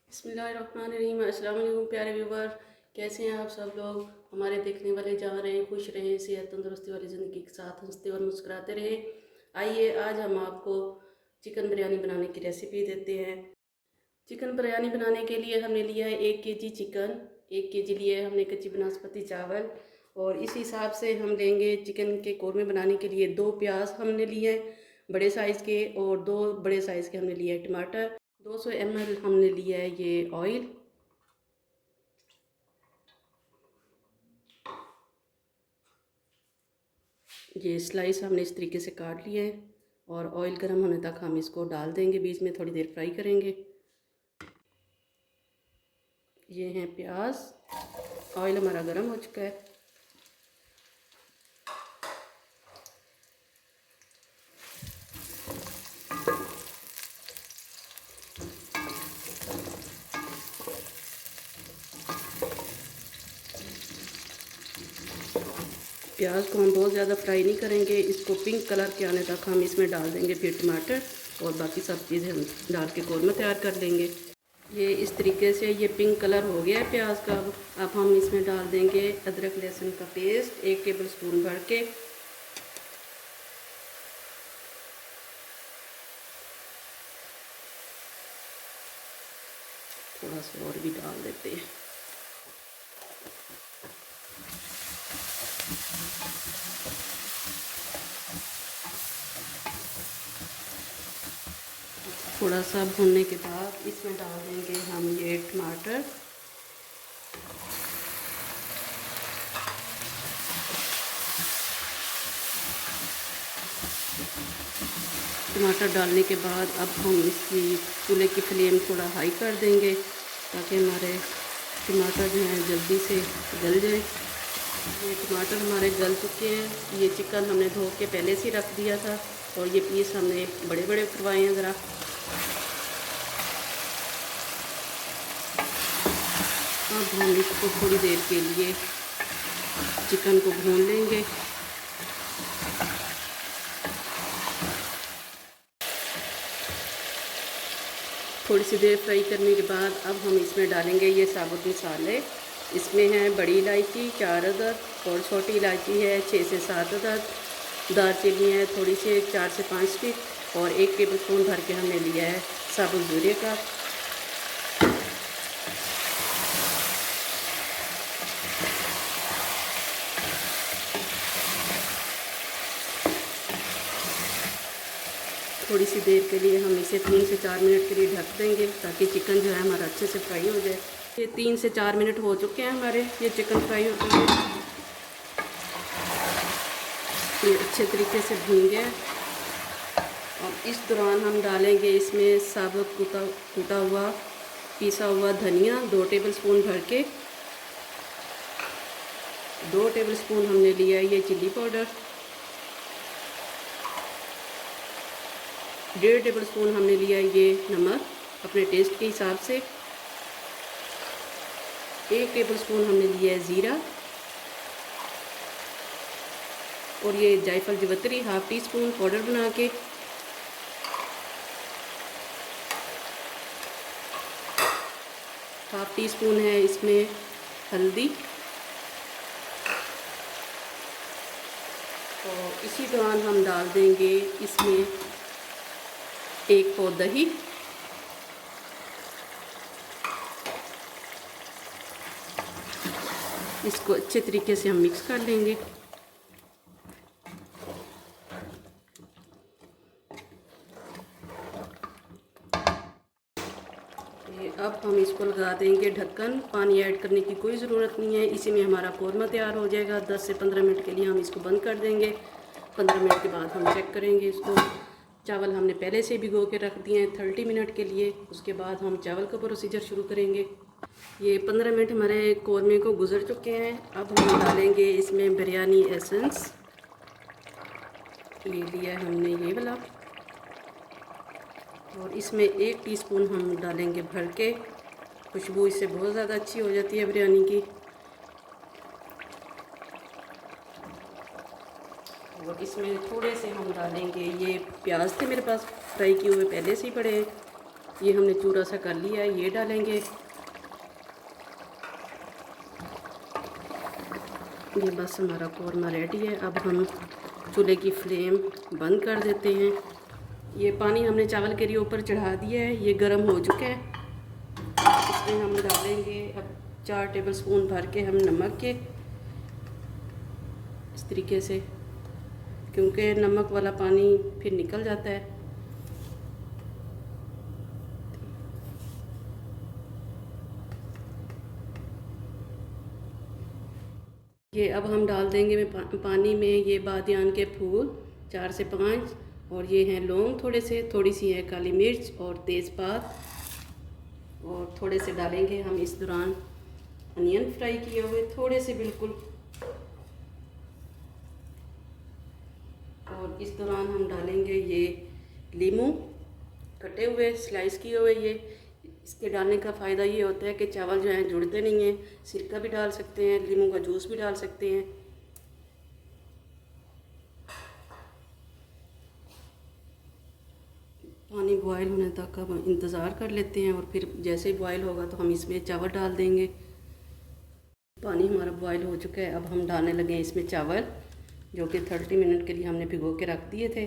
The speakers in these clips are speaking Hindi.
बिस्मिल्लाहिर्रहमानिर्रहीम। अस्सलाम वालेकुम प्यारे व्यूवर, कैसे हैं आप सब लोग। हमारे देखने वाले जहाँ रहें खुश रहें, सेहत तंदुरुस्ती वाली ज़िंदगी के साथ हंसते और मुस्कुराते रहें। आइए आज हम आपको चिकन बिरयानी बनाने की रेसिपी देते हैं। चिकन बिरयानी बनाने के लिए हमने लिया है 1 kg चिकन, 1 kg लिए हमने कच्ची बनास्पति चावल, और इस हिसाब से हम लेंगे चिकन के कौरमे बनाने के लिए 2 प्याज हमने लिए हैं बड़े साइज़ के, और 2 बड़े साइज़ के हमने लिए हैं टमाटर। 200 ml हमने लिया है ये ऑयल। ये स्लाइस हमने इस तरीके से काट लिए हैं, और ऑयल गर्म होने तक हम इसको डाल देंगे, बीच में थोड़ी देर फ्राई करेंगे। ये हैं प्याज, ऑयल हमारा गर्म हो चुका है। प्याज को हम बहुत ज़्यादा फ्राई नहीं करेंगे, इसको पिंक कलर के आने तक हम इसमें डाल देंगे फिर टमाटर, और बाकी सब चीज़ें हम डाल के कौरमा तैयार कर लेंगे। ये इस तरीके से ये पिंक कलर हो गया है प्याज का। अब हम इसमें डाल देंगे अदरक लहसुन का पेस्ट 1 टेबल स्पून भर के। थोड़ा सा और भी डाल देते हैं। थोड़ा सा भूनने के बाद इसमें डाल देंगे हम ये टमाटर। टमाटर डालने के बाद अब हम इसकी चूल्हे की फ्लेम थोड़ा हाई कर देंगे, ताकि हमारे टमाटर जो हैं जल्दी से गल जाए। ये टमाटर हमारे गल चुके हैं। ये चिकन हमने धो के पहले से रख दिया था, और ये पीस हमने बड़े बड़े करवाए हैं ज़रा। अब हम इसको थोड़ी देर के लिए चिकन को भून लेंगे। थोड़ी सी देर फ्राई करने के बाद अब हम इसमें डालेंगे ये साबुत मसाले। इसमें है बड़ी इलायची 4 अदद, और छोटी इलायची है 6 से 7 अदद, दालचीनी है थोड़ी सी 4 से 5 की, और 1 टेबल स्पून भर के हमने लिया है साबुत ज़ीरे का। थोड़ी सी देर के लिए हम इसे 3 से 4 मिनट के लिए ढक देंगे, ताकि चिकन जो है हमारा अच्छे से फ्राई हो जाए। ये 3 से 4 मिनट हो चुके हैं हमारे ये चिकन फ्राई होते हुए। ये अच्छे तरीके से भून गया। और इस दौरान हम डालेंगे इसमें साबुत कूटा हुआ पिसा हुआ धनिया 2 टेबल स्पून भर के। 2 टेबल स्पून हमने लिया ये चिल्ली पाउडर। 1.5 टेबल स्पून हमने लिया ये नमक अपने टेस्ट के हिसाब से। 1 टेबल स्पून हमने लिया है ज़ीरा, और ये जायफल जवित्री ½ टी स्पून पाउडर बना के। ½ टी स्पून है इसमें हल्दी, और इसी दौरान हम डाल देंगे इसमें 1 पाव दही। इसको अच्छे तरीके से हम मिक्स कर लेंगे। अब हम इसको लगा देंगे ढक्कन। पानी ऐड करने की कोई ज़रूरत नहीं है, इसी में हमारा कौरमा तैयार हो जाएगा। 10 से 15 मिनट के लिए हम इसको बंद कर देंगे। 15 मिनट के बाद हम चेक करेंगे इसको। चावल हमने पहले से भिगो के रख दिए हैं 30 मिनट के लिए। उसके बाद हम चावल का प्रोसीजर शुरू करेंगे। ये 15 मिनट हमारे कौरमे को गुजर चुके हैं। अब हम डालेंगे इसमें बिरयानी एसेंस। ये लिया है हमने ये वाला, और इसमें 1 टीस्पून हम डालेंगे भर के। खुशबू इससे बहुत ज़्यादा अच्छी हो जाती है बिरयानी की। और इसमें थोड़े से हम डालेंगे ये प्याज थे मेरे पास फ्राई किए हुए पहले से ही पड़े हैं, ये हमने चूरा सा कर लिया है, ये डालेंगे। ये बस हमारा कौरमा रेडी है। अब हम चूल्हे की फ्लेम बंद कर देते हैं। ये पानी हमने चावल के लिए ऊपर चढ़ा दिया है, ये गर्म हो चुका है। इसमें हम डालेंगे अब 4 टेबलस्पून भर के हम नमक के, इस तरीके से, क्योंकि नमक वाला पानी फिर निकल जाता है। ये अब हम डाल देंगे पानी में ये बादियान के फूल 4 से 5, और ये हैं लौंग थोड़े से, थोड़ी सी है काली मिर्च और तेज़पात, और थोड़े से डालेंगे हम इस दौरान अनियन फ्राई किए हुए थोड़े से बिल्कुल, और इस दौरान हम डालेंगे ये लीमू कटे हुए स्लाइस किए हुए। ये इसके डालने का फ़ायदा ये होता है कि चावल जो हैं जुड़ते नहीं हैं। सिरका भी डाल सकते हैं, लीमू का जूस भी डाल सकते हैं। पानी बॉयल होने तक हम इंतज़ार कर लेते हैं, और फिर जैसे ही बॉयल होगा तो हम इसमें चावल डाल देंगे। पानी हमारा बॉयल हो चुका है। अब हम डालने लगे हैं इसमें चावल, जो कि 30 मिनट के लिए हमने भिगो के रख दिए थे।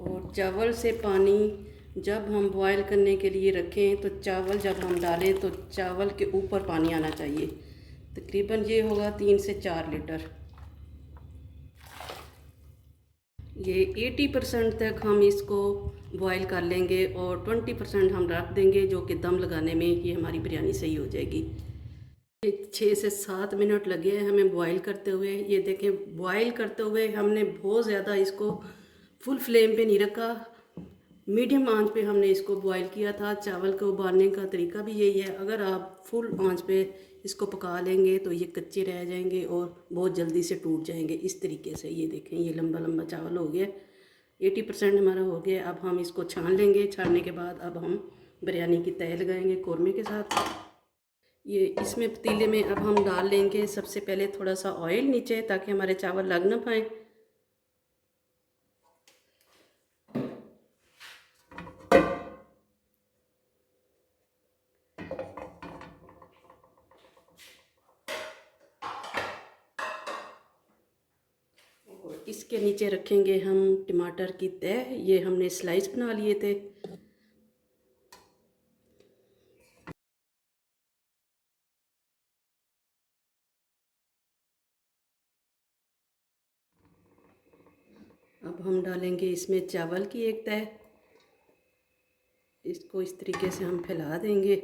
और चावल से पानी जब हम बॉयल करने के लिए रखें तो चावल जब हम डालें तो चावल के ऊपर पानी आना चाहिए। तकरीबन ये होगा 3 से 4 लीटर। ये 80% तक हम इसको बॉयल कर लेंगे और 20% हम रख देंगे, जो कि दम लगाने में ये हमारी बिरयानी सही हो जाएगी। 6 से 7 मिनट लगे हैं हमें बॉईल करते हुए। ये देखें, बॉईल करते हुए हमने बहुत ज़्यादा इसको फुल फ्लेम पे नहीं रखा, मीडियम आंच पे हमने इसको बॉईल किया था। चावल को उबालने का तरीका भी यही है। अगर आप फुल आंच पे इसको पका लेंगे तो ये कच्चे रह जाएंगे और बहुत जल्दी से टूट जाएंगे। इस तरीके से ये देखें, ये लंबा लंबा चावल हो गया, 80% हमारा हो गया। अब हम इसको छान लेंगे। छानने के बाद अब हम बिरयानी की तह लगाएंगे कौरमे के साथ। ये इसमें पतीले में अब हम डाल लेंगे सबसे पहले थोड़ा सा ऑयल नीचे, ताकि हमारे चावल लग ना पाए। और इसके नीचे रखेंगे हम टमाटर की तह, ये हमने स्लाइस बना लिए थे। अब हम डालेंगे इसमें चावल की एक तह, इसको इस तरीके से हम फैला देंगे।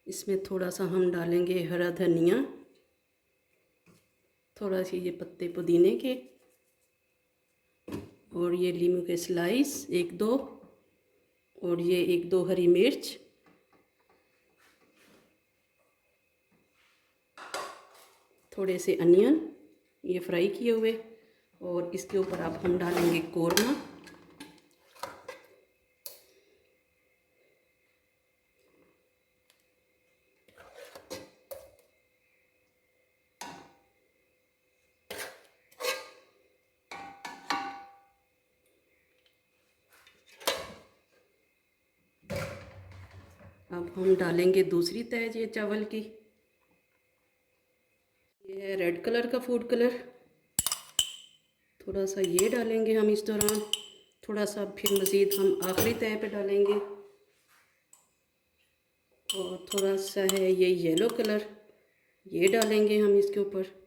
इसमें थोड़ा सा हम डालेंगे हरा धनिया, थोड़ा सी ये पत्ते पुदीने के, और ये लीमू के स्लाइस 1-2, और ये 1-2 हरी मिर्च, थोड़े से अनियन ये फ्राई किए हुए, और इसके ऊपर अब हम डालेंगे कौरमा। अब हम डालेंगे दूसरी तह ये चावल की, ये है रेड कलर का फूड कलर, थोड़ा सा ये डालेंगे हम इस दौरान। थोड़ा सा फिर मज़ीद हम आखिरी तह पे डालेंगे, और थोड़ा सा है ये येलो कलर, ये डालेंगे हम इसके ऊपर।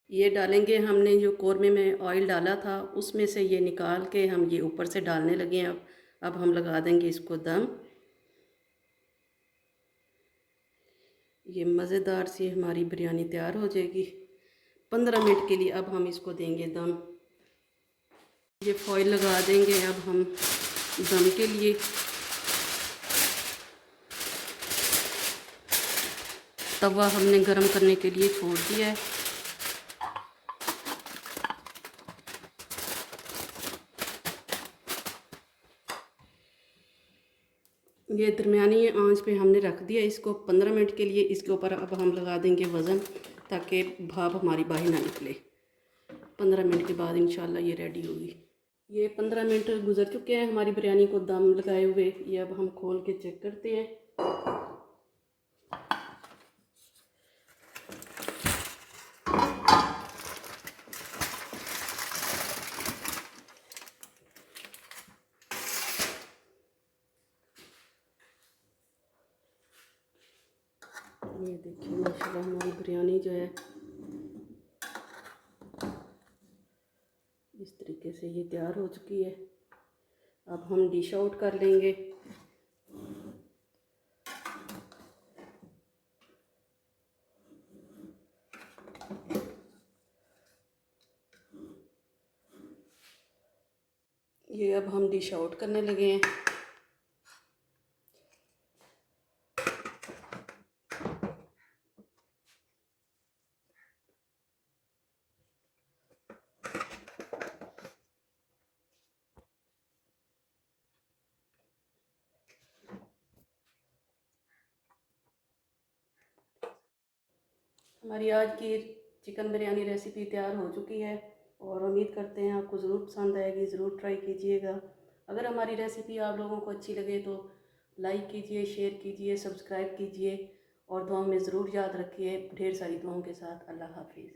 ये डालेंगे हमने जो कौरमे में ऑयल डाला था उसमें से ये निकाल के हम ये ऊपर से डालने लगे हैं। अब हम लगा देंगे इसको दम। ये मज़ेदार सी हमारी बिरयानी तैयार हो जाएगी। 15 मिनट के लिए अब हम इसको देंगे दम। ये फॉइल लगा देंगे अब हम दम के लिए। तवा हमने गरम करने के लिए छोड़ दिया है। ये दरमियानी आंच पे हमने रख दिया इसको 15 मिनट के लिए। इसके ऊपर अब हम लगा देंगे वज़न ताकि भाप हमारी बाहर ना निकले। 15 मिनट के बाद इंशाल्लाह ये रेडी होगी। ये 15 मिनट गुजर चुके हैं हमारी बिरयानी को दम लगाए हुए। ये अब हम खोल के चेक करते हैं। ये देखिए माशाल्लाह हमारी बिरयानी जो है इस तरीके से ये तैयार हो चुकी है। अब हम डिश आउट कर लेंगे। ये अब हम डिश आउट करने लगे हैं। हमारी आज की चिकन बिरयानी रेसिपी तैयार हो चुकी है और उम्मीद करते हैं आपको ज़रूर पसंद आएगी। ज़रूर ट्राई कीजिएगा। अगर हमारी रेसिपी आप लोगों को अच्छी लगे तो लाइक कीजिए, शेयर कीजिए, सब्सक्राइब कीजिए और दुआओं में ज़रूर याद रखिए। ढेर सारी दुआओं के साथ। अल्लाह हाफिज़।